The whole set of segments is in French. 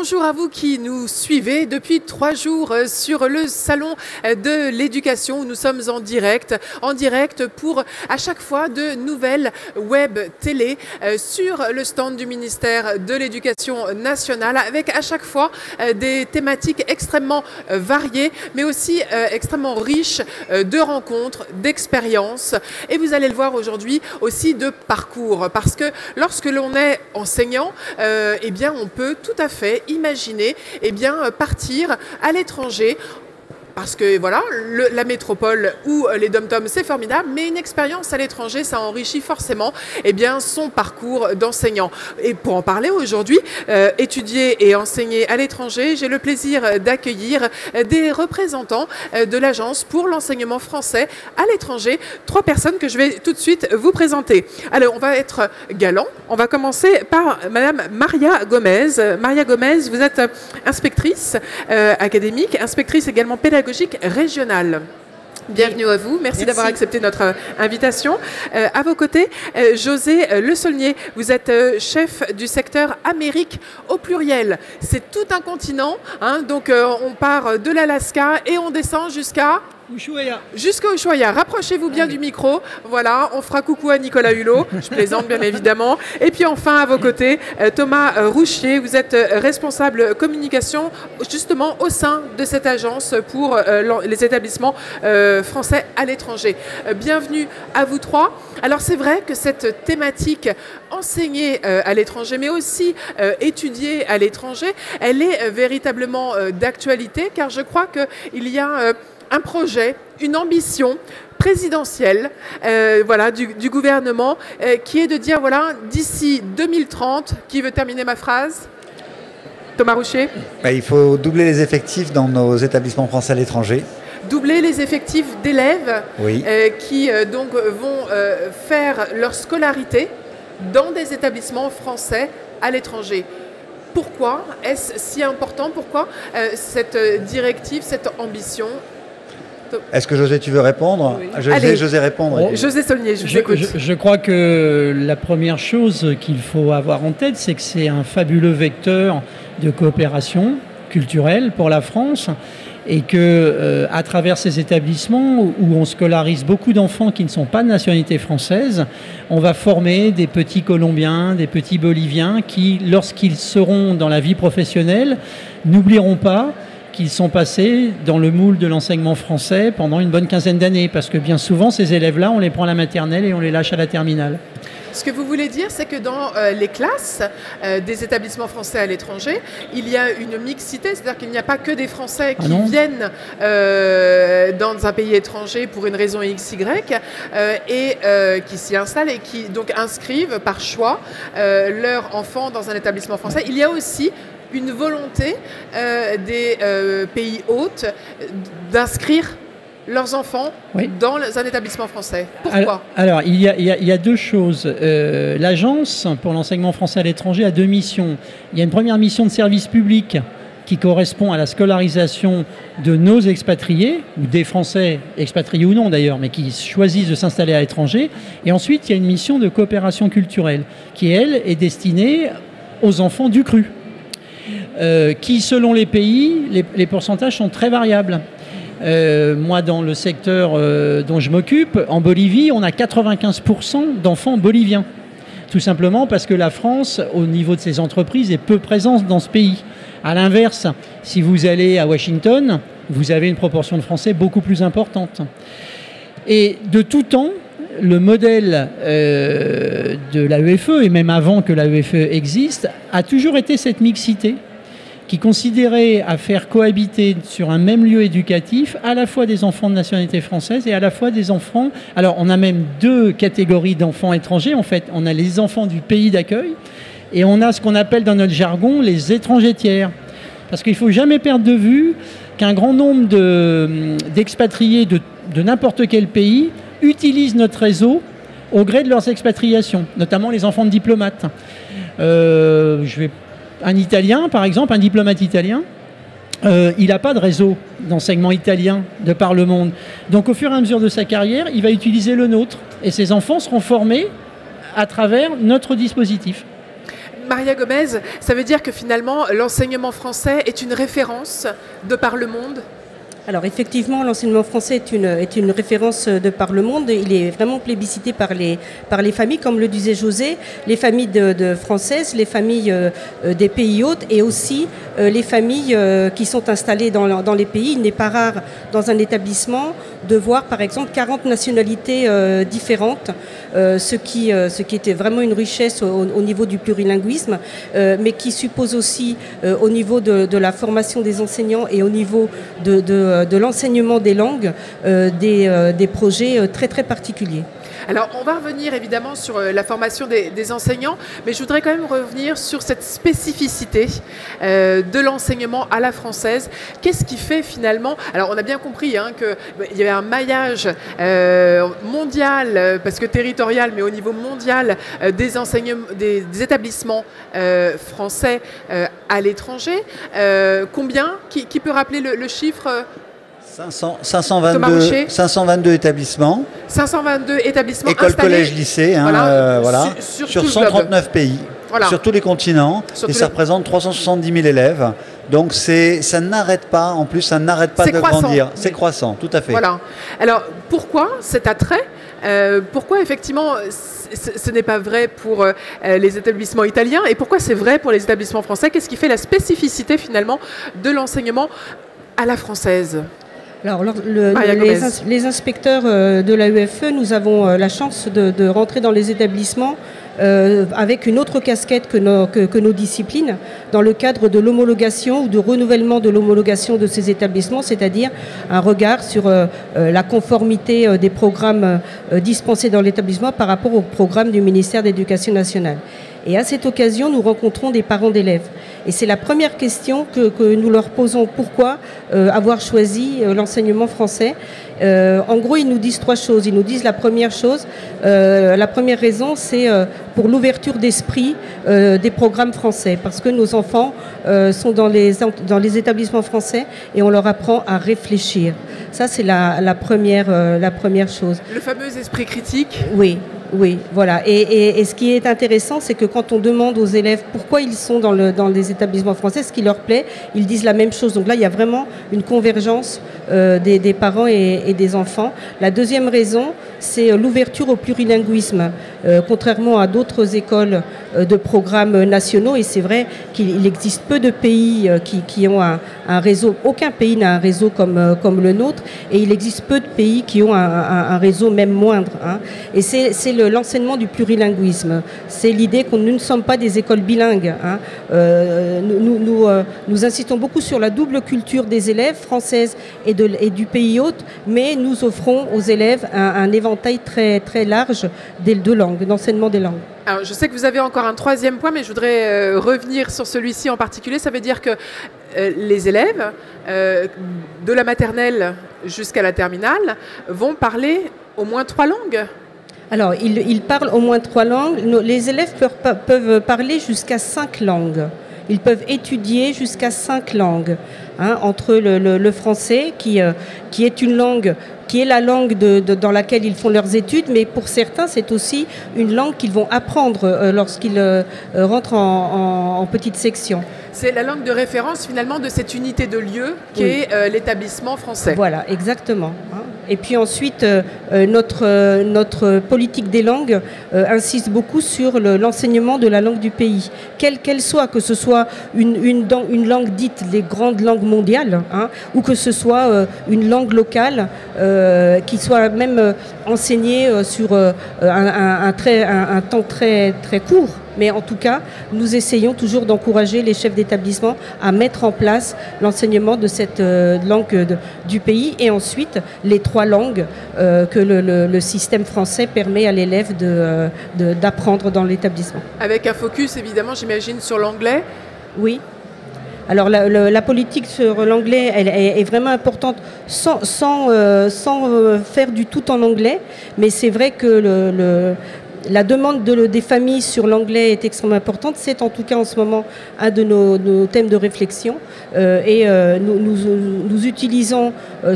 bonjour à vous qui nous suivez depuis 3 jours sur le salon de l'éducation où nous sommes en direct pour à chaque fois de nouvelles web télé sur le stand du ministère de l'Éducation nationale avec à chaque fois des thématiques extrêmement variées mais aussi extrêmement riches de rencontres, d'expériences et vous allez le voir aujourd'hui aussi de parcours parce que lorsque l'on est enseignant, eh bien on peut tout à fait imaginer partir à l'étranger. Parce que voilà, la métropole ou les dom-toms, c'est formidable, mais une expérience à l'étranger, ça enrichit forcément son parcours d'enseignant. Et pour en parler aujourd'hui, étudier et enseigner à l'étranger, j'ai le plaisir d'accueillir des représentants de l'Agence pour l'enseignement français à l'étranger. 3 personnes que je vais tout de suite vous présenter. Alors, on va être galant. On va commencer par Madame Maria Gomez. Maria Gomez, vous êtes inspectrice académique, inspectrice également pédagogique régionale. Bienvenue à vous. Merci d'avoir accepté notre invitation. À vos côtés, José Le Saulnier, vous êtes chef du secteur Amérique au pluriel. C'est tout un continent, hein, donc on part de l'Alaska et on descend jusqu'à Ushuaïa. Jusqu'à Ushuaïa. Rapprochez-vous bien du micro. Voilà, on fera coucou à Nicolas Hulot. Je plaisante bien évidemment. Et puis enfin, à vos côtés, Thomas Rouchier. Vous êtes responsable communication justement au sein de cette agence pour les établissements français à l'étranger. Bienvenue à vous 3. Alors c'est vrai que cette thématique enseigner à l'étranger, mais aussi étudier à l'étranger, elle est véritablement d'actualité car je crois qu'il y a un projet, une ambition présidentielle du gouvernement qui est de dire, voilà, d'ici 2030, qui veut terminer ma phrase ? Thomas Rouchier ? Il faut doubler les effectifs dans nos établissements français à l'étranger. Doubler les effectifs d'élèves qui donc vont faire leur scolarité dans des établissements français à l'étranger. Pourquoi est-ce si important ? Pourquoi cette directive, cette ambition ? Est-ce que José, tu veux répondre ? Oui. José répondre. José Saulnier, je vous écoute. Je crois que la première chose qu'il faut avoir en tête, c'est que c'est un fabuleux vecteur de coopération culturelle pour la France et que à travers ces établissements où on scolarise beaucoup d'enfants qui ne sont pas de nationalité française, on va former des petits Colombiens, des petits Boliviens qui, lorsqu'ils seront dans la vie professionnelle, n'oublieront pas qu'ils sont passés dans le moule de l'enseignement français pendant une bonne quinzaine d'années, parce que bien souvent, ces élèves-là, on les prend à la maternelle et on les lâche à la terminale. Ce que vous voulez dire, c'est que dans les classes des établissements français à l'étranger, il y a une mixité, c'est-à-dire qu'il n'y a pas que des Français qui viennent dans un pays étranger pour une raison XY et qui s'y installent et qui donc inscrivent par choix leurs enfants dans un établissement français. Il y a aussi une volonté des pays hôtes d'inscrire leurs enfants dans un établissement français. Pourquoi ? Alors, il y a 2 choses. L'Agence pour l'enseignement français à l'étranger a 2 missions. Il y a une première mission de service public qui correspond à la scolarisation de nos expatriés, ou des Français, expatriés ou non d'ailleurs, mais qui choisissent de s'installer à l'étranger. Et ensuite, il y a une mission de coopération culturelle qui, elle, est destinée aux enfants du cru. Qui, selon les pays, les pourcentages sont très variables. Moi, dans le secteur dont je m'occupe, en Bolivie, on a 95% d'enfants boliviens. Tout simplement parce que la France, au niveau de ses entreprises, est peu présente dans ce pays. À l'inverse, si vous allez à Washington, vous avez une proportion de Français beaucoup plus importante. Et de tout temps, le modèle de l'AEFE, et même avant que l'AEFE existe, a toujours été cette mixité qui considérait à faire cohabiter sur un même lieu éducatif à la fois des enfants de nationalité française et à la fois des enfants... Alors, on a même 2 catégories d'enfants étrangers, en fait. On a les enfants du pays d'accueil et on a ce qu'on appelle dans notre jargon les étrangers tiers. Parce qu'il ne faut jamais perdre de vue qu'un grand nombre d'expatriés de n'importe quel pays utilisent notre réseau au gré de leurs expatriations, notamment les enfants de diplomates. Un Italien, par exemple, un diplomate italien, il n'a pas de réseau d'enseignement italien de par le monde. Donc, au fur et à mesure de sa carrière, il va utiliser le nôtre. Et ses enfants seront formés à travers notre dispositif. Maria Gomez, ça veut dire que finalement l'enseignement français est une référence de par le monde? Alors effectivement, l'enseignement français est une référence de par le monde. Il est vraiment plébiscité par les familles, comme le disait José, les familles de françaises, les familles des pays hôtes et aussi les familles qui sont installées dans les pays. Il n'est pas rare dans un établissement de voir par exemple 40 nationalités différentes, ce qui était vraiment une richesse au niveau du plurilinguisme, mais qui suppose aussi au niveau de la formation des enseignants et au niveau de l'enseignement des langues, des projets très très particuliers. Alors, on va revenir évidemment sur la formation des enseignants, mais je voudrais quand même revenir sur cette spécificité de l'enseignement à la française. Qu'est-ce qui fait finalement... Alors, on a bien compris qu'il y avait un maillage mondial, parce que territorial, mais au niveau mondial, des établissements français à l'étranger. Combien? Qui peut rappeler le chiffre? 522 établissements. 522 établissements écoles, installés. collèges, lycées, sur 139 pays, sur tous les continents, ça représente 370 000 élèves. Donc ça n'arrête pas, en plus ça n'arrête pas de grandir. C'est croissant, tout à fait. Voilà. Alors pourquoi cet attrait? Pourquoi effectivement ce n'est pas vrai pour les établissements italiens et pourquoi c'est vrai pour les établissements français? Qu'est-ce qui fait la spécificité finalement de l'enseignement à la française? Alors, les inspecteurs de la UFE, nous avons la chance de rentrer dans les établissements avec une autre casquette que nos disciplines, dans le cadre de l'homologation ou de renouvellement de l'homologation de ces établissements, c'est-à-dire un regard sur la conformité des programmes dispensés dans l'établissement par rapport au programme du ministère de l'Éducation nationale. Et à cette occasion, nous rencontrons des parents d'élèves. Et c'est la première question que nous leur posons. Pourquoi avoir choisi l'enseignement français? En gros, ils nous disent trois choses. Ils nous disent la première chose, la première raison, c'est pour l'ouverture d'esprit des programmes français. Parce que nos enfants sont dans les établissements français et on leur apprend à réfléchir. Ça, c'est la première chose. Le fameux esprit critique. Oui, voilà. Et ce qui est intéressant, c'est que quand on demande aux élèves pourquoi ils sont dans les établissements français, ce qui leur plaît, ils disent la même chose. Donc là, il y a vraiment une convergence des parents et des enfants. La deuxième raison, c'est l'ouverture au plurilinguisme, contrairement à d'autres écoles de programmes nationaux. Et c'est vrai qu'il existe peu de pays qui ont un réseau. Aucun pays n'a un réseau comme le nôtre. Et il existe peu de pays qui ont un réseau même moindre. Et c'est l'enseignement du plurilinguisme. C'est l'idée que nous ne sommes pas des écoles bilingues. Nous insistons beaucoup sur la double culture des élèves, françaises et du pays hôte, mais nous offrons aux élèves un éventail très, très large de langues, d'enseignement des langues. Alors, je sais que vous avez encore un troisième point, mais je voudrais revenir sur celui-ci en particulier. Ça veut dire que les élèves, de la maternelle jusqu'à la terminale, vont parler au moins 3 langues. Alors, ils parlent au moins 3 langues. Les élèves peuvent parler jusqu'à 5 langues. Ils peuvent étudier jusqu'à 5 langues, entre le français, qui est une langue, qui est la langue dans laquelle ils font leurs études, mais pour certains, c'est aussi une langue qu'ils vont apprendre lorsqu'ils rentrent en petite section. C'est la langue de référence, finalement, de cette unité de lieu qu'est l'établissement français. Voilà, exactement. Et puis ensuite, notre politique des langues insiste beaucoup sur l'enseignement de la langue du pays. Quelle qu'elle soit, que ce soit une langue dite les grandes langues mondiales, ou que ce soit une langue locale qui soit même enseignée sur un temps très, très court. Mais en tout cas, nous essayons toujours d'encourager les chefs d'établissement à mettre en place l'enseignement de cette langue du pays et ensuite les 3 langues que le système français permet à l'élève d'apprendre dans l'établissement. Avec un focus évidemment, j'imagine, sur l'anglais? Oui. Alors la politique sur l'anglais, elle est vraiment importante sans faire du tout en anglais, mais c'est vrai que la demande des familles sur l'anglais est extrêmement importante. C'est en tout cas en ce moment un de nos thèmes de réflexion. Nous utilisons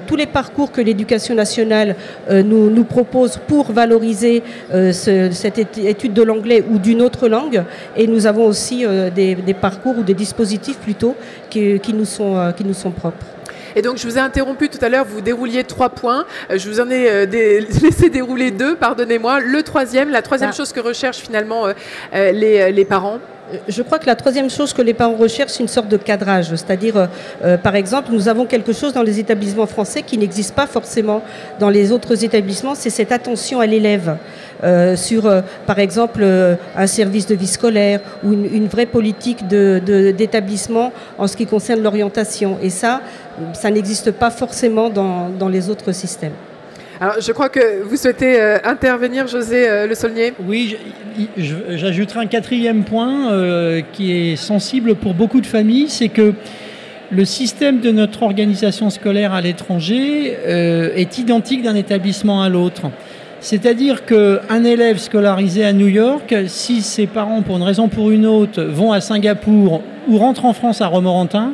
tous les parcours que l'Éducation nationale nous propose pour valoriser cette étude de l'anglais ou d'une autre langue. Et nous avons aussi des parcours ou des dispositifs plutôt qui nous sont propres. Et donc, je vous ai interrompu tout à l'heure, vous dérouliez 3 points. Je vous en ai laissé dérouler 2, pardonnez-moi. La troisième chose que recherchent finalement les parents. Je crois que la troisième chose que les parents recherchent, c'est une sorte de cadrage. C'est-à-dire, par exemple, nous avons quelque chose dans les établissements français qui n'existe pas forcément dans les autres établissements, c'est cette attention à l'élève. Sur, par exemple, un service de vie scolaire ou une vraie politique d'établissement en ce qui concerne l'orientation. Et ça n'existe pas forcément dans les autres systèmes. Alors, je crois que vous souhaitez intervenir, José Le Saulnier. Oui, j'ajouterai un 4e point qui est sensible pour beaucoup de familles, c'est que le système de notre organisation scolaire à l'étranger est identique d'un établissement à l'autre. C'est-à-dire qu'un élève scolarisé à New York, si ses parents, pour une raison ou pour une autre, vont à Singapour ou rentrent en France à Romorantin,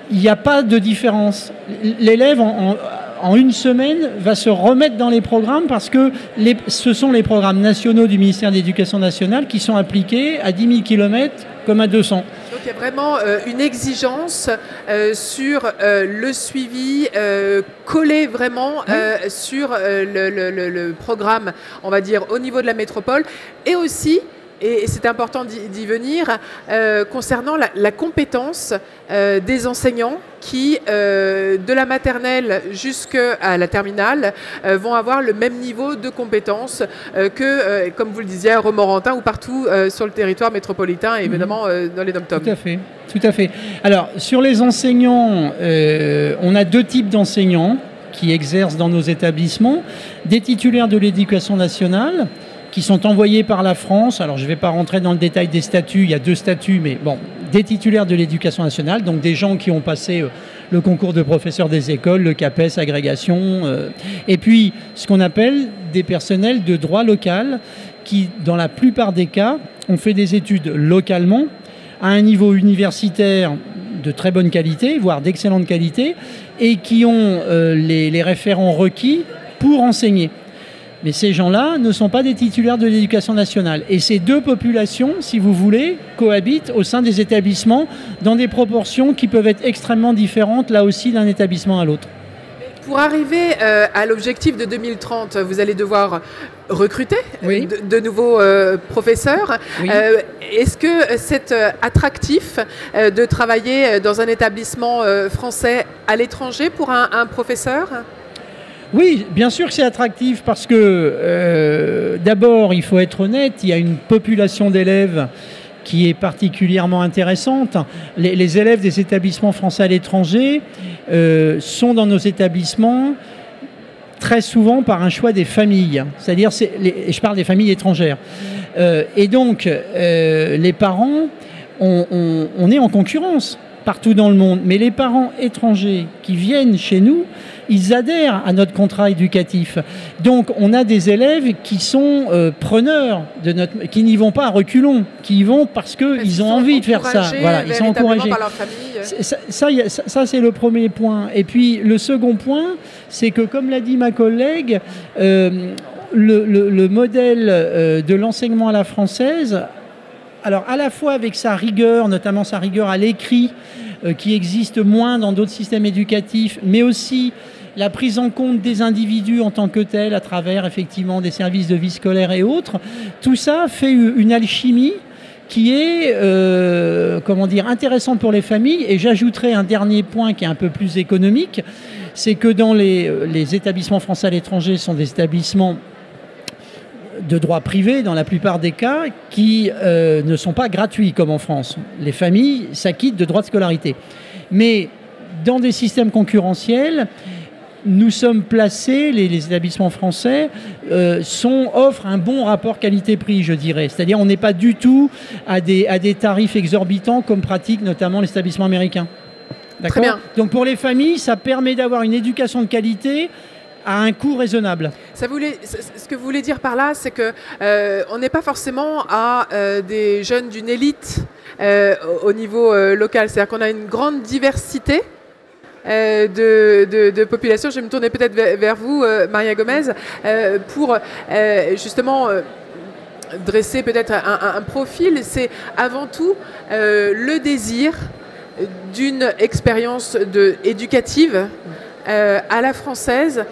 il n'y a pas de différence. L'élève, en une semaine, va se remettre dans les programmes parce que ce sont les programmes nationaux du ministère de l'Éducation nationale qui sont appliqués à 10 000 km comme à 200. Donc il y a vraiment une exigence sur le suivi collé vraiment sur le programme, on va dire, au niveau de la métropole, et aussi, et c'est important d'y venir, concernant la compétence des enseignants qui, de la maternelle jusqu'à la terminale, vont avoir le même niveau de compétences que, comme vous le disiez, à Romorantin ou partout sur le territoire métropolitain et évidemment dans les dom-toms. Tout à fait. Alors, sur les enseignants, on a 2 types d'enseignants qui exercent dans nos établissements. Des titulaires de l'Éducation nationale, qui sont envoyés par la France. Alors, je ne vais pas rentrer dans le détail des statuts, il y a 2 statuts, mais bon, des titulaires de l'Éducation nationale, donc des gens qui ont passé le concours de professeurs des écoles, le CAPES, agrégation, et puis ce qu'on appelle des personnels de droit local qui, dans la plupart des cas, ont fait des études localement, à un niveau universitaire de très bonne qualité, voire d'excellente qualité, et qui ont les référents requis pour enseigner. Mais ces gens-là ne sont pas des titulaires de l'Éducation nationale. Et ces 2 populations, si vous voulez, cohabitent au sein des établissements dans des proportions qui peuvent être extrêmement différentes, là aussi, d'un établissement à l'autre. Pour arriver à l'objectif de 2030, vous allez devoir recruter de nouveaux professeurs. Oui. Est-ce que c'est attractif de travailler dans un établissement français à l'étranger pour un professeur ? Oui, bien sûr que c'est attractif parce que d'abord, il faut être honnête, il y a une population d'élèves qui est particulièrement intéressante. Les élèves des établissements français à l'étranger sont dans nos établissements très souvent par un choix des familles. C'est-à-dire, je parle des familles étrangères. Et donc, les parents, on est en concurrence partout dans le monde. Mais les parents étrangers qui viennent chez nous, ils adhèrent à notre contrat éducatif. Donc, on a des élèves qui sont preneurs, qui n'y vont pas à reculons, qui y vont parce qu'ils ont envie de faire ça. Voilà, ils sont encouragés. Par leur famille. Ça, c'est le premier point. Et puis, le second point, c'est que, comme l'a dit ma collègue, le modèle de l'enseignement à la française, alors à la fois avec sa rigueur, notamment sa rigueur à l'écrit, qui existe moins dans d'autres systèmes éducatifs, mais aussi la prise en compte des individus en tant que tels à travers effectivement des services de vie scolaire et autres, tout ça fait une alchimie qui est intéressante pour les familles. Et j'ajouterai un dernier point qui est un peu plus économique, c'est que dans les établissements français à l'étranger sont des établissements de droit privé dans la plupart des cas qui ne sont pas gratuits comme en France. Les familles s'acquittent de droits de scolarité. Mais dans des systèmes concurrentiels, nous sommes placés, les établissements français offrent un bon rapport qualité-prix, je dirais. C'est-à-dire on n'est pas du tout à des tarifs exorbitants comme pratiquent notamment les établissements américains. D'accord ? Donc pour les familles, ça permet d'avoir une éducation de qualité à un coût raisonnable. Ce que vous voulez dire par là, c'est que on n'est pas forcément à des jeunes d'une élite au niveau local. C'est-à-dire qu'on a une grande diversité de population. Je vais me tourner peut-être vers vous, Maria Gomez, pour justement dresser peut-être un profil. C'est avant tout le désir d'une expérience éducative à la française,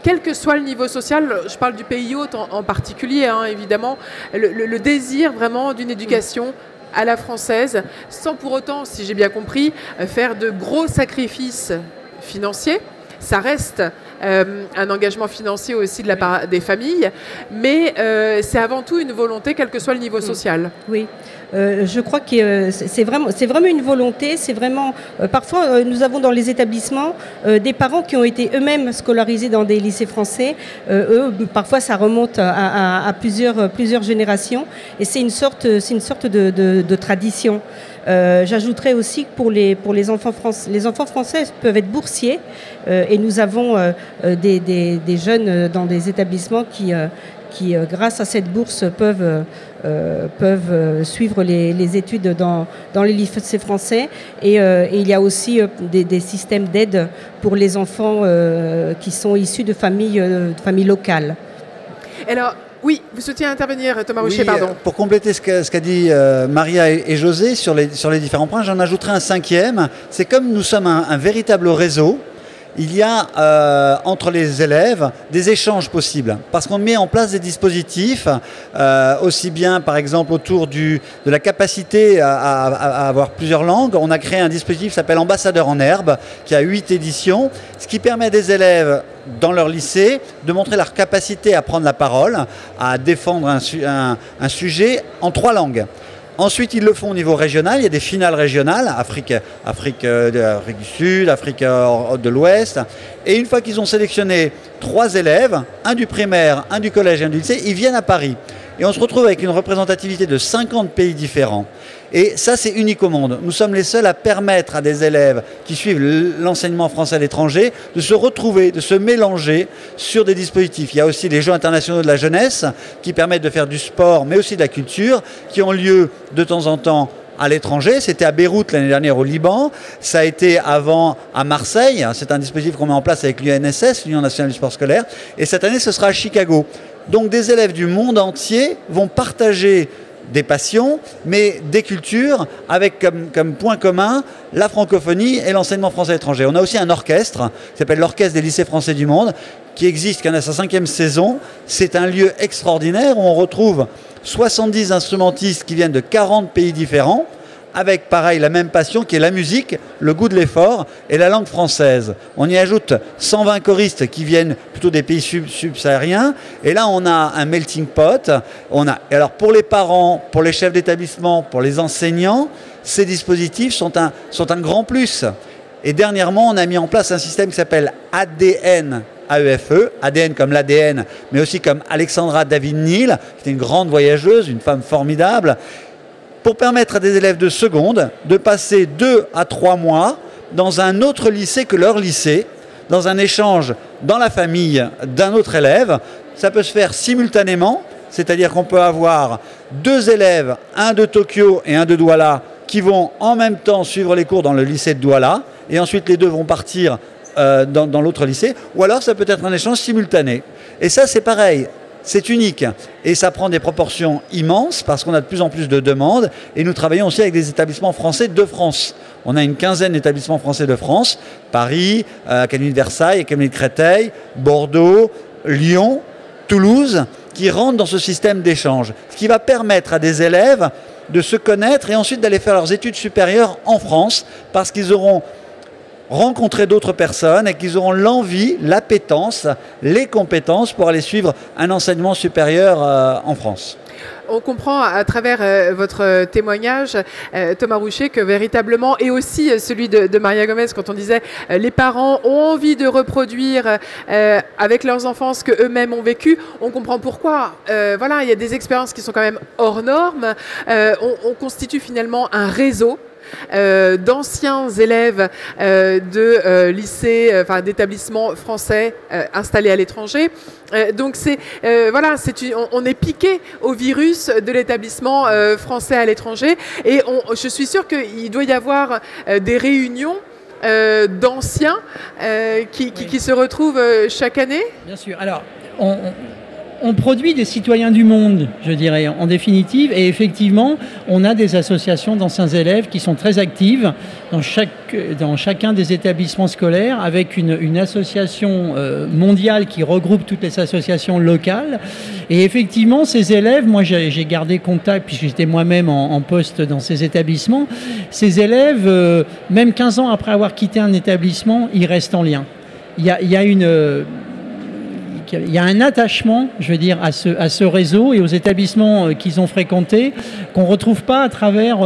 quel que soit le niveau social. Je parle du pays hôte en particulier, hein, évidemment, le désir vraiment d'une éducation à la française, sans pour autant, si j'ai bien compris, faire de gros sacrifices financiers. Ça reste un engagement financier aussi de la part des familles, mais c'est avant tout une volonté, quel que soit le niveau social. Oui. Je crois que c'est vraiment une volonté. C'est vraiment parfois nous avons dans les établissements des parents qui ont été eux-mêmes scolarisés dans des lycées français. Parfois ça remonte à plusieurs générations, et c'est une sorte de tradition. J'ajouterais aussi que pour les enfants français, les enfants français peuvent être boursiers, et nous avons des jeunes dans des établissements qui grâce à cette bourse, peuvent suivre les études dans les lycées français. Et il y a aussi des systèmes d'aide pour les enfants qui sont issus de familles locales. Alors, oui, vous souhaitiez intervenir, Thomas Rouchet, pardon. Pour compléter ce qu'a dit Maria et José sur les différents points, j'en ajouterai un cinquième. C'est comme nous sommes un véritable réseau, il y a entre les élèves des échanges possibles, parce qu'on met en place des dispositifs, aussi bien par exemple autour de la capacité à avoir plusieurs langues. On a créé un dispositif qui s'appelle Ambassadeur en herbe, qui a 8 éditions, ce qui permet à des élèves dans leur lycée de montrer leur capacité à prendre la parole, à défendre un sujet en 3 langues. Ensuite, ils le font au niveau régional. Il y a des finales régionales, Afrique du Sud, Afrique de l'Ouest. Et une fois qu'ils ont sélectionné 3 élèves, un du primaire, un du collège et un du lycée, ils viennent à Paris. Et on se retrouve avec une représentativité de 50 pays différents. Et ça, c'est unique au monde. Nous sommes les seuls à permettre à des élèves qui suivent l'enseignement français à l'étranger de se retrouver, de se mélanger sur des dispositifs. Il y a aussi les Jeux internationaux de la jeunesse qui permettent de faire du sport, mais aussi de la culture, qui ont lieu de temps en temps à l'étranger. C'était à Beyrouth l'année dernière au Liban. Ça a été avant à Marseille. C'est un dispositif qu'on met en place avec l'UNSS, l'Union nationale du sport scolaire. Et cette année, ce sera à Chicago. Donc des élèves du monde entier vont partager des passions, mais des cultures, avec comme point commun la francophonie et l'enseignement français à l'étranger. On a aussi un orchestre qui s'appelle l'Orchestre des lycées français du monde, qui existe, qui en a sa 5e saison. C'est un lieu extraordinaire où on retrouve 70 instrumentistes qui viennent de 40 pays différents, avec pareil la même passion qui est la musique, le goût de l'effort et la langue française. On y ajoute 120 choristes qui viennent plutôt des pays subsahariens, et là on a un melting pot. Alors pour les parents, pour les chefs d'établissement, pour les enseignants, ces dispositifs sont un grand plus. Et dernièrement, on a mis en place un système qui s'appelle ADN AEFE, ADN comme l'ADN, mais aussi comme Alexandra David-Neal, qui est une grande voyageuse, une femme formidable, pour permettre à des élèves de seconde de passer 2 à 3 mois dans un autre lycée que leur lycée, dans un échange dans la famille d'un autre élève. Ça peut se faire simultanément, c'est-à-dire qu'on peut avoir 2 élèves, un de Tokyo et un de Douala, qui vont en même temps suivre les cours dans le lycée de Douala, et ensuite les 2 vont partir dans l'autre lycée, ou alors ça peut être un échange simultané. Et ça, c'est pareil. C'est unique et ça prend des proportions immenses parce qu'on a de plus en plus de demandes, et nous travaillons aussi avec des établissements français de France. On a une 15aine d'établissements français de France, Paris, Académie de Versailles, Académie de Créteil, Bordeaux, Lyon, Toulouse, qui rentrent dans ce système d'échange, ce qui va permettre à des élèves de se connaître et ensuite d'aller faire leurs études supérieures en France, parce qu'ils auront rencontrer d'autres personnes et qu'ils auront l'envie, l'appétence, les compétences pour aller suivre un enseignement supérieur en France. On comprend à travers votre témoignage, Thomas Rouchet, que véritablement, et aussi celui de Maria Gomez, quand on disait les parents ont envie de reproduire avec leurs enfants ce qu'eux-mêmes ont vécu, on comprend pourquoi. Voilà, il y a des expériences qui sont quand même hors normes. On constitue finalement un réseau. d'anciens élèves de lycées, d'établissements français installés à l'étranger. Donc on est piqué au virus de l'établissement français à l'étranger, et je suis sûre qu'il doit y avoir des réunions d'anciens qui se retrouvent chaque année. Bien sûr. Alors, on produit des citoyens du monde, je dirais, en définitive. Et effectivement, on a des associations d'anciens élèves qui sont très actives dans chacun des établissements scolaires, avec une association mondiale qui regroupe toutes les associations locales. Et effectivement, ces élèves, moi j'ai gardé contact, puisque j'étais moi-même en poste dans ces établissements, ces élèves, même 15 ans après avoir quitté un établissement, ils restent en lien. Il y a un attachement, je veux dire, à ce réseau et aux établissements qu'ils ont fréquentés, qu'on ne retrouve pas à travers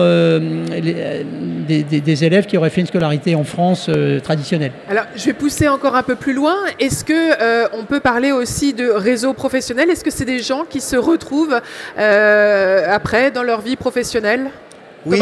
des élèves qui auraient fait une scolarité en France traditionnelle. Alors, je vais pousser encore un peu plus loin. Est-ce qu'on peut parler aussi de réseau professionnel? Est-ce que c'est des gens qui se retrouvent après dans leur vie professionnelle? Oui,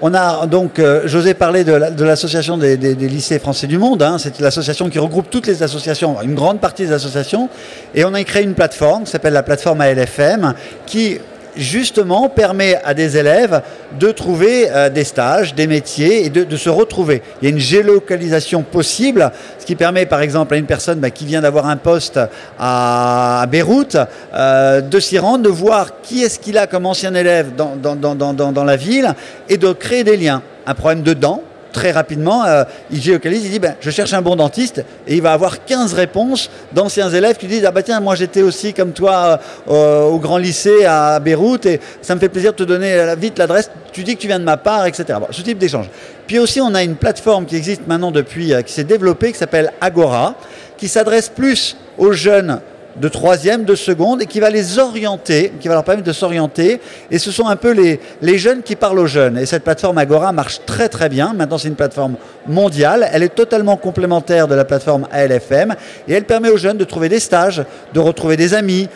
on a donc, j'osais parler de l'association des lycées français du monde, hein. C'est l'association qui regroupe toutes les associations, une grande partie des associations, et on a créé une plateforme qui s'appelle la plateforme ALFM, qui justement permet à des élèves de trouver des stages, des métiers et de se retrouver. Il y a une géolocalisation possible, ce qui permet par exemple à une personne qui vient d'avoir un poste à Beyrouth de s'y rendre, de voir qui est-ce qu'il a comme ancien élève dans la ville et de créer des liens. Un problème de dents. Très rapidement, il géocalise, il dit je cherche un bon dentiste, et il va avoir 15 réponses d'anciens élèves qui disent tiens, moi j'étais aussi comme toi au grand lycée à Beyrouth, et ça me fait plaisir de te donner vite l'adresse, tu dis que tu viens de ma part, etc. Bon, ce type d'échange. Puis aussi on a une plateforme qui existe maintenant depuis, qui s'est développée, qui s'appelle Agora, qui s'adresse plus aux jeunes de troisième, de seconde, et qui va les orienter, qui va leur permettre de s'orienter. Et ce sont un peu les jeunes qui parlent aux jeunes. Et cette plateforme Agora marche très très bien. Maintenant, c'est une plateforme mondiale. Elle est totalement complémentaire de la plateforme ALFM. Et elle permet aux jeunes de trouver des stages, de retrouver des amis.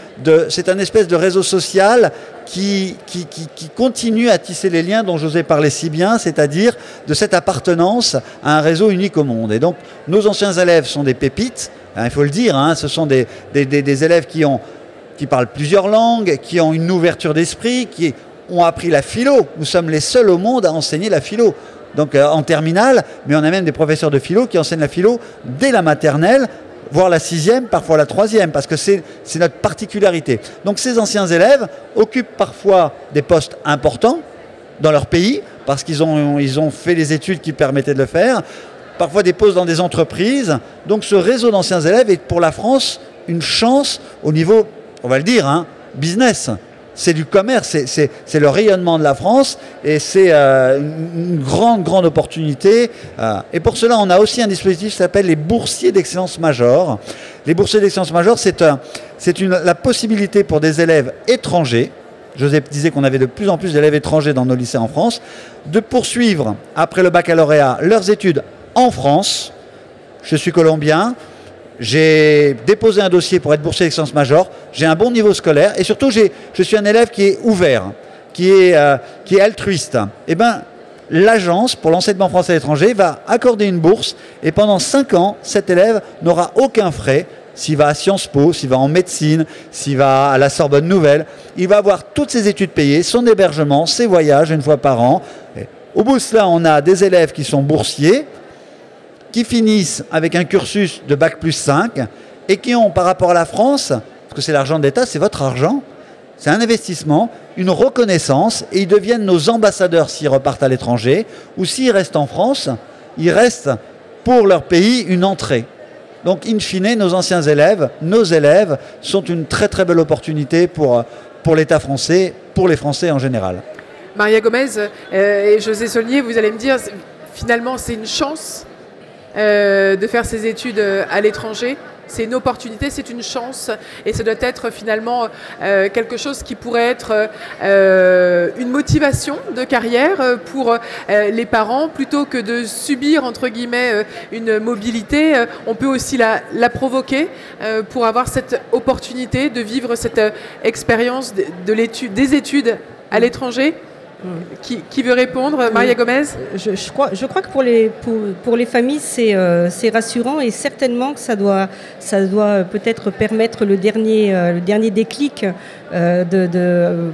C'est un espèce de réseau social qui continue à tisser les liens dont José parlait si bien, c'est-à-dire de cette appartenance à un réseau unique au monde. Et donc, nos anciens élèves sont des pépites. Il faut le dire, hein, ce sont des élèves qui parlent plusieurs langues, qui ont une ouverture d'esprit, qui ont appris la philo. Nous sommes les seuls au monde à enseigner la philo. Donc en terminale, mais on a même des professeurs de philo qui enseignent la philo dès la maternelle, voire la 6e, parfois la 3e, parce que c'est notre particularité. Donc ces anciens élèves occupent parfois des postes importants dans leur pays, parce qu'ils ont fait les études qui permettaient de le faire, parfois des postes dans des entreprises. Donc ce réseau d'anciens élèves est pour la France une chance au niveau, on va le dire, hein, business. C'est du commerce, c'est le rayonnement de la France, et c'est une grande opportunité. Et pour cela, on a aussi un dispositif qui s'appelle les boursiers d'excellence majeure. Les boursiers d'excellence majeure, c'est la possibilité pour des élèves étrangers, José disait qu'on avait de plus en plus d'élèves étrangers dans nos lycées en France, de poursuivre, après le baccalauréat, leurs études en France. Je suis colombien, j'ai déposé un dossier pour être boursier d'excellence majeure, j'ai un bon niveau scolaire, et surtout je suis un élève qui est ouvert, qui est altruiste. Eh bien, l'agence pour l'enseignement français à l'étranger va accorder une bourse, et pendant 5 ans, cet élève n'aura aucun frais. S'il va à Sciences Po, s'il va en médecine, s'il va à la Sorbonne Nouvelle, il va avoir toutes ses études payées, son hébergement, ses voyages une fois par an. Et au bout de cela, on a des élèves qui sont boursiers, qui finissent avec un cursus de Bac+5 et qui ont, par rapport à la France, parce que c'est l'argent de l'État, c'est votre argent, c'est un investissement, une reconnaissance, et ils deviennent nos ambassadeurs s'ils repartent à l'étranger, ou s'ils restent en France, ils restent pour leur pays une entrée. Donc, in fine, nos anciens élèves, nos élèves, sont une très très belle opportunité pour l'État français, pour les Français en général. Maria Gomez et José Saulnier, vous allez me dire, finalement, c'est une chance de faire ses études à l'étranger. C'est une opportunité, c'est une chance, et ça doit être finalement quelque chose qui pourrait être une motivation de carrière pour les parents, plutôt que de subir entre guillemets une mobilité. On peut aussi la provoquer pour avoir cette opportunité de vivre cette expérience des études à l'étranger. Qui veut répondre? Maria Gomez? Je crois que pour les familles, c'est rassurant et certainement que ça doit peut-être permettre le dernier déclic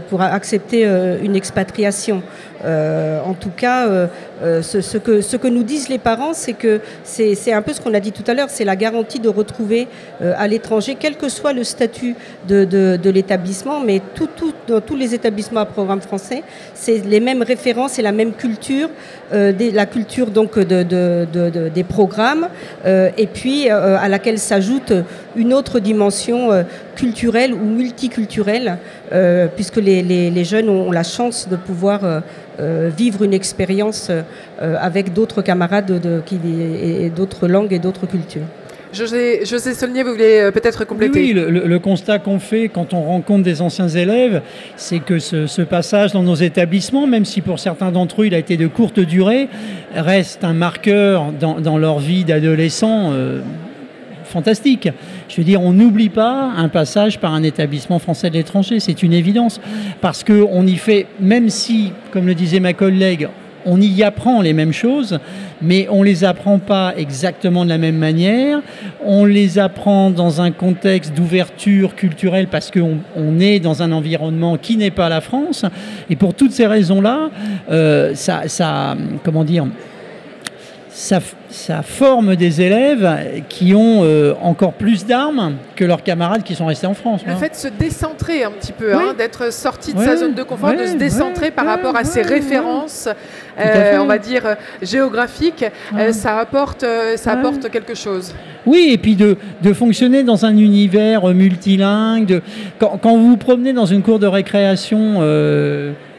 pour accepter une expatriation. En tout cas, ce que nous disent les parents, c'est que c'est un peu ce qu'on a dit tout à l'heure, c'est la garantie de retrouver à l'étranger, quel que soit le statut de l'établissement, mais dans tous les établissements à programme français, c'est les mêmes références et la même culture, la culture donc des programmes, et puis à laquelle s'ajoute une autre dimension culturelle ou multiculturelle, puisque les jeunes ont la chance de pouvoir vivre une expérience avec d'autres camarades et d'autres langues et d'autres cultures. José Saulnier, vous voulez peut-être compléter? Oui, le constat qu'on fait quand on rencontre des anciens élèves, c'est que ce passage dans nos établissements, même si pour certains d'entre eux il a été de courte durée, reste un marqueur dans leur vie d'adolescent fantastique. Je veux dire, on n'oublie pas un passage par un établissement français de l'étranger, c'est une évidence, parce qu'on y fait, même si, comme le disait ma collègue, on y apprend les mêmes choses, mais on ne les apprend pas exactement de la même manière. On les apprend dans un contexte d'ouverture culturelle parce qu'on est dans un environnement qui n'est pas la France. Et pour toutes ces raisons-là, ça forme des élèves qui ont encore plus d'armes que leurs camarades qui sont restés en France. Le fait de se décentrer un petit peu, d'être sorti de sa zone de confort, de se décentrer par rapport à ses références, on va dire, géographiques, ça apporte quelque chose. Oui, et puis de fonctionner dans un univers multilingue. Quand vous vous promenez dans une cour de récréation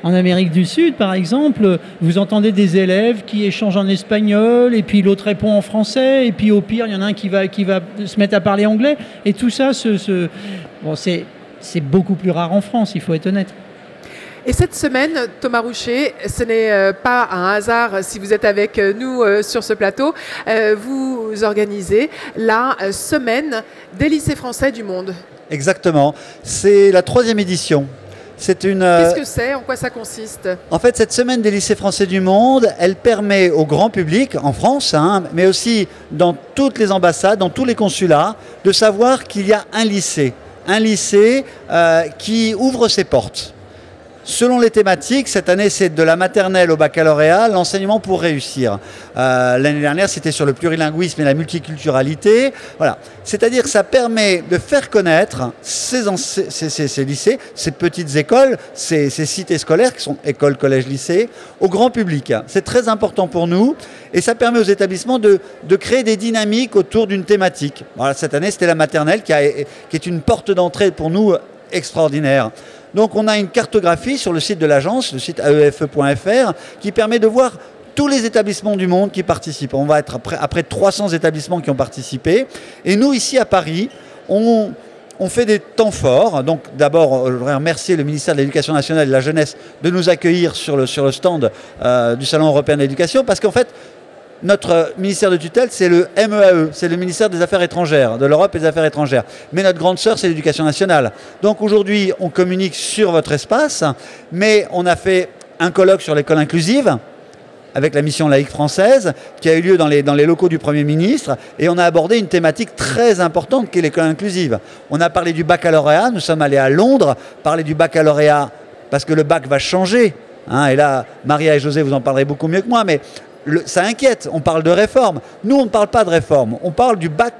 en Amérique du Sud, par exemple, vous entendez des élèves qui échangent en espagnol, et puis l'autre répond en français, et puis au pire, il y en a un qui va se mettre à parler anglais. Et tout ça, c'est beaucoup plus rare en France, il faut être honnête. Et cette semaine, Thomas Roucher, ce n'est pas un hasard si vous êtes avec nous sur ce plateau, vous organisez la semaine des lycées français du monde. Exactement, c'est la 3e édition. Qu'est-ce que c'est? En quoi ça consiste? En fait, cette semaine des lycées français du monde, elle permet au grand public, en France, mais aussi dans toutes les ambassades, dans tous les consulats, de savoir qu'il y a un lycée qui ouvre ses portes. Selon les thématiques, cette année c'est de la maternelle au baccalauréat, l'enseignement pour réussir. L'année dernière c'était sur le plurilinguisme et la multiculturalité. Voilà. C'est-à-dire que ça permet de faire connaître ces lycées, ces petites écoles, ces cités scolaires qui sont écoles, collèges, lycées, au grand public. C'est très important pour nous et ça permet aux établissements de créer des dynamiques autour d'une thématique. Voilà, cette année c'était la maternelle qui est une porte d'entrée pour nous extraordinaire. Donc on a une cartographie sur le site de l'agence, le site aefe.fr, qui permet de voir tous les établissements du monde qui participent. On va être après 300 établissements qui ont participé. Et nous, ici à Paris, on fait des temps forts. Donc d'abord, je voudrais remercier le ministère de l'Éducation nationale et de la jeunesse de nous accueillir sur le stand du Salon européen de l'éducation, parce qu'en fait, notre ministère de tutelle, c'est le MEAE, c'est le ministère des Affaires étrangères, de l'Europe et des Affaires étrangères. Mais notre grande sœur, c'est l'Éducation nationale. Donc aujourd'hui, on communique sur votre espace, mais on a fait un colloque sur l'école inclusive, avec la mission laïque française, qui a eu lieu dans les locaux du Premier ministre, et on a abordé une thématique très importante qui est l'école inclusive. On a parlé du baccalauréat, nous sommes allés à Londres, parler du baccalauréat, parce que le bac va changer. Et là, Maria et José, vous en parlerez beaucoup mieux que moi, mais ça inquiète, on parle de réforme. Nous, on ne parle pas de réforme, on parle du bac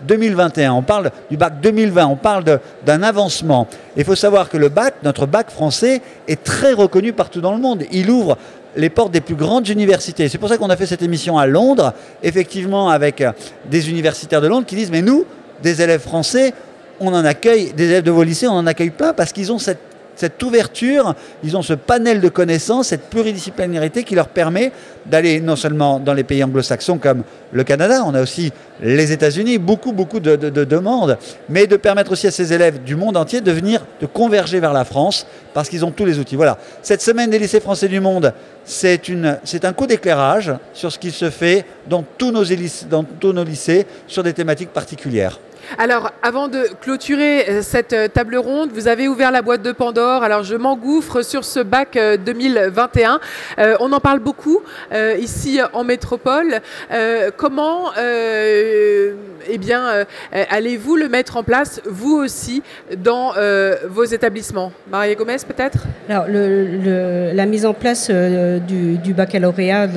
2021, on parle du bac 2020, on parle d'un avancement. Il faut savoir que notre bac français est très reconnu partout dans le monde. Il ouvre les portes des plus grandes universités. C'est pour ça qu'on a fait cette émission à Londres, effectivement avec des universitaires de Londres qui disent « mais nous, des élèves français, on en accueille, des élèves de vos lycées, on en accueille plein parce qu'ils ont cette ouverture, ils ont ce panel de connaissances, cette pluridisciplinarité qui leur permet d'aller non seulement dans les pays anglo-saxons comme le Canada, on a aussi les États-Unis, beaucoup de demandes, mais de permettre aussi à ces élèves du monde entier de converger vers la France parce qu'ils ont tous les outils. Voilà. Cette semaine des lycées français du monde, c'est un coup d'éclairage sur ce qui se fait dans tous nos lycées sur des thématiques particulières. Alors, avant de clôturer cette table ronde, vous avez ouvert la boîte de Pandore. Alors, je m'engouffre sur ce bac 2021. On en parle beaucoup ici en métropole. Comment allez-vous le mettre en place, vous aussi, dans vos établissements? Maria Gomez, peut-être? Alors, la mise en place du baccalauréat,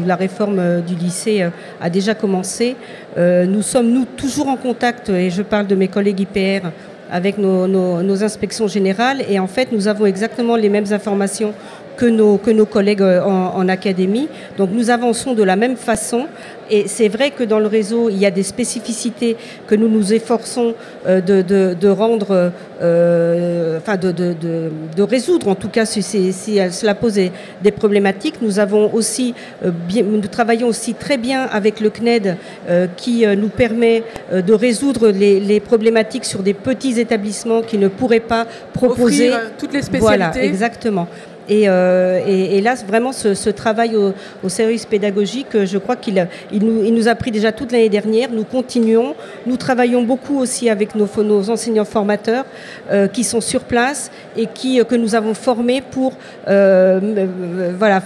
la réforme du lycée a déjà commencé. Nous sommes, toujours en contact, et je parle de mes collègues IPR, avec nos inspections générales. Et en fait, nous avons exactement les mêmes informations que nos collègues en académie. Donc nous avançons de la même façon. Et c'est vrai que dans le réseau, il y a des spécificités que nous nous efforçons de rendre, de résoudre, en tout cas si cela pose des problématiques. Nous travaillons aussi très bien avec le CNED qui nous permet de résoudre les problématiques sur des petits établissements qui ne pourraient pas proposer toutes les spécialités. Voilà, exactement. Et là, vraiment, ce travail au service pédagogique, je crois qu'il nous a pris déjà toute l'année dernière. Nous continuons. Nous travaillons beaucoup aussi avec nos enseignants formateurs qui sont sur place et que nous avons formés pour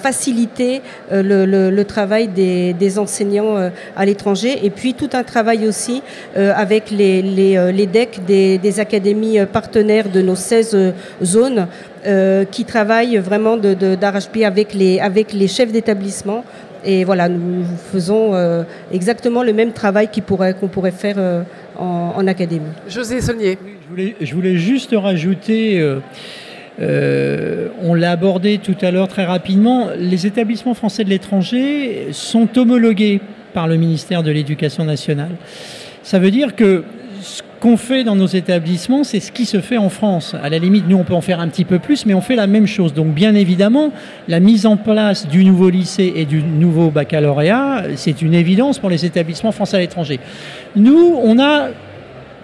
faciliter le travail des enseignants à l'étranger. Et puis, tout un travail aussi avec les DEC des académies partenaires de nos 16 zones qui travaillent vraiment d'arrache-pied avec les chefs d'établissement. Et voilà, nous faisons exactement le même travail qu'on pourrait faire en académie. José Saulnier. Je voulais juste rajouter, on l'a abordé tout à l'heure très rapidement, les établissements français de l'étranger sont homologués par le ministère de l'Éducation nationale. Ça veut dire que ce qu'on fait dans nos établissements, c'est ce qui se fait en France. À la limite, nous, on peut en faire un petit peu plus, mais on fait la même chose. Donc, bien évidemment, la mise en place du nouveau lycée et du nouveau baccalauréat, c'est une évidence pour les établissements français à l'étranger. Nous, on n'a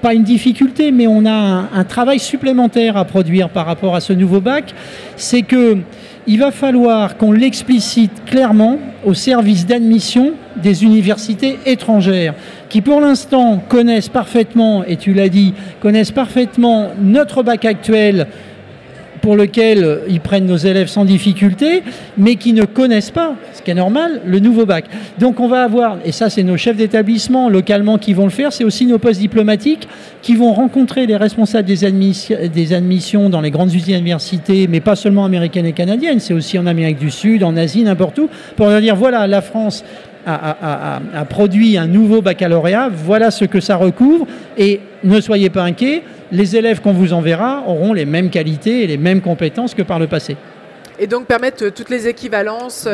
pas une difficulté, mais on a un travail supplémentaire à produire par rapport à ce nouveau bac. C'est qu'il va falloir qu'on l'explicite clairement au service d'admission des universités étrangères qui pour l'instant connaissent parfaitement, et tu l'as dit, connaissent parfaitement notre bac actuel pour lequel ils prennent nos élèves sans difficulté, mais qui ne connaissent pas, ce qui est normal, le nouveau bac. Donc on va avoir, et ça c'est nos chefs d'établissement localement qui vont le faire, c'est aussi nos postes diplomatiques qui vont rencontrer les responsables des admissions dans les grandes universités, mais pas seulement américaines et canadiennes, c'est aussi en Amérique du Sud, en Asie, n'importe où, pour leur dire voilà, la France a produit un nouveau baccalauréat, voilà ce que ça recouvre, et ne soyez pas inquiets, les élèves qu'on vous enverra auront les mêmes qualités et les mêmes compétences que par le passé. Et donc permettre toutes les équivalences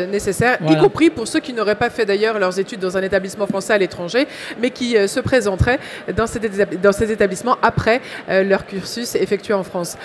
nécessaires, y compris pour ceux qui n'auraient pas fait d'ailleurs leurs études dans un établissement français à l'étranger, mais qui se présenteraient dans ces établissements après leur cursus effectué en France.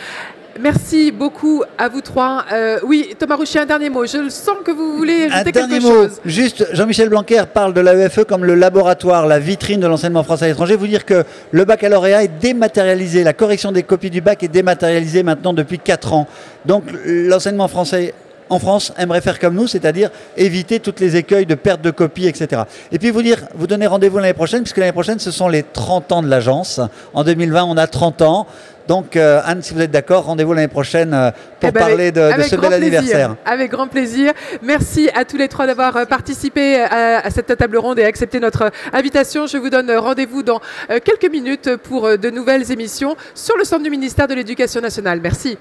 Merci beaucoup à vous trois. Oui, Thomas Rouchier, un dernier mot. Je le sens que vous voulez ajouter quelque chose. Juste, Jean-Michel Blanquer parle de l'AEFE comme le laboratoire, la vitrine de l'enseignement français à l'étranger. Vous dire que le baccalauréat est dématérialisé. La correction des copies du bac est dématérialisée maintenant depuis 4 ans. Donc l'enseignement français en France aimerait faire comme nous, c'est-à-dire éviter toutes les écueils de perte de copies, etc. Et puis vous donner rendez-vous l'année prochaine, puisque l'année prochaine, ce sont les 30 ans de l'agence. En 2020, on a 30 ans. Donc Anne, si vous êtes d'accord, rendez-vous l'année prochaine pour parler de ce bel anniversaire. Avec grand plaisir. Merci à tous les trois d'avoir participé à cette table ronde et accepté notre invitation. Je vous donne rendez-vous dans quelques minutes pour de nouvelles émissions sur le centre du ministère de l'Éducation nationale. Merci.